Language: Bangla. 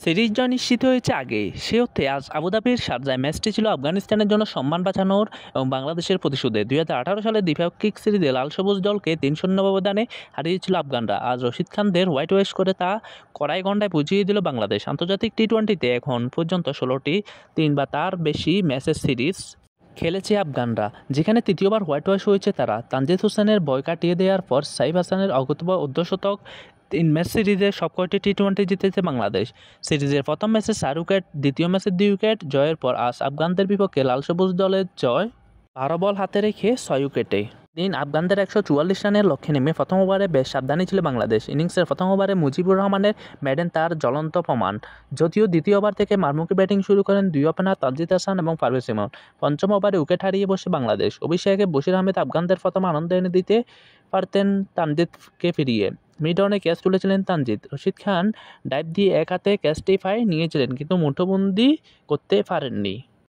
সিরিজ জয় নিশ্চিত হয়েছে আগেই, সে অর্থে আজ আবুধাবির শারজায় ম্যাচটি ছিল আফগানিস্তানের জন্য সম্মান বাঁচানোর এবং বাংলাদেশের প্রতিশোধে। 2018 সালে দ্বিপাক্ষিক সিরিজে লাল সবুজ দলকে 3-0 ব্যবধানে হারিয়েছিল আফগানরা। আজ রশিদ খানদের হোয়াইট ওয়াশ করে তা কড়াই গন্ডায় বুঝিয়ে দিল বাংলাদেশ। আন্তর্জাতিক টি-20তে এখন পর্যন্ত 16টি 3 বা তার বেশি ম্যাচের সিরিজ খেলেছে আফগানরা, যেখানে তৃতীয়বার হোয়াইট ওয়াশ হয়েছে তারা। তানজিদ হোসেনের ভয় কাটিয়ে দেওয়ার পর সাইফ হাসানের অভূতপূর্ব অর্ধশতক 3 ম্যাচ সিরিজে সবকয়টি টি-20 জিতেছে বাংলাদেশ। সিরিজের প্রথম ম্যাচে 4 উইকেট, দ্বিতীয় ম্যাচে 2 উইকেট জয়ের পর আজ আফগানদের বিপক্ষে লাল সবুজ দলের জয় 12 বল হাতে রেখে 6 উইকেটে। দিন আফগানদের 144 রানের লক্ষ্যে নেমে প্রথম ওভারে বেশ সাবধানী ছিল বাংলাদেশ। ইনিংসের প্রথম ওভারে মুজিবুর রহমানের মেডেন তার জ্বলন্ত প্রমাণ। যদিও দ্বিতীয় ওভার থেকে মারমুখী ব্যাটিং শুরু করেন দুই ওপেনার তানজিদ হাসান এবং পারভেজ ইমন। পঞ্চম ওভারে উইকেট হারিয়ে বসে বাংলাদেশ। অভিষেকে বশির আহমেদ আফগানদের প্রথম আনন্দ এনে দিতে পারতেন তানজিদকে ফিরিয়ে। মিড অনে ক্যাচ তুলেছিলেন তানজিদ। রশিদ খান ডাইভ দিয়ে এক হাতে ক্যাচটি নিয়েছিলেন, কিন্তু মুঠোবন্দি করতে পারেননি।